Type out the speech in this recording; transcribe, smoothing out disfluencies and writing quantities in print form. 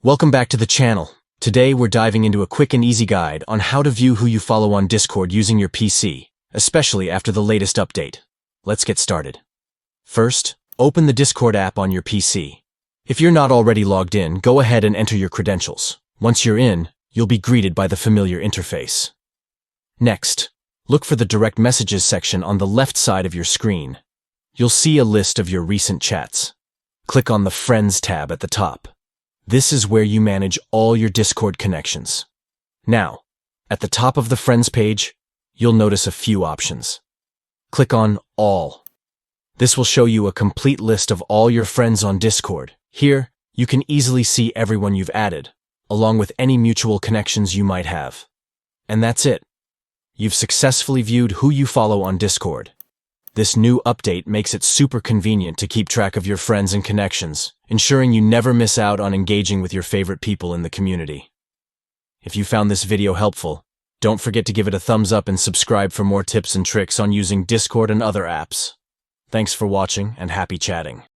Welcome back to the channel. Today we're diving into a quick and easy guide on how to view who you follow on Discord using your PC, especially after the latest update. Let's get started. First, open the Discord app on your PC. If you're not already logged in, go ahead and enter your credentials. Once you're in, you'll be greeted by the familiar interface. Next, look for the direct messages section on the left side of your screen. You'll see a list of your recent chats. Click on the Friends tab at the top. This is where you manage all your Discord connections. Now, at the top of the Friends page, you'll notice a few options. Click on All. This will show you a complete list of all your friends on Discord. Here, you can easily see everyone you've added, along with any mutual connections you might have. And that's it. You've successfully viewed who you follow on Discord. This new update makes it super convenient to keep track of your friends and connections, ensuring you never miss out on engaging with your favorite people in the community. If you found this video helpful, don't forget to give it a thumbs up and subscribe for more tips and tricks on using Discord and other apps. Thanks for watching and happy chatting.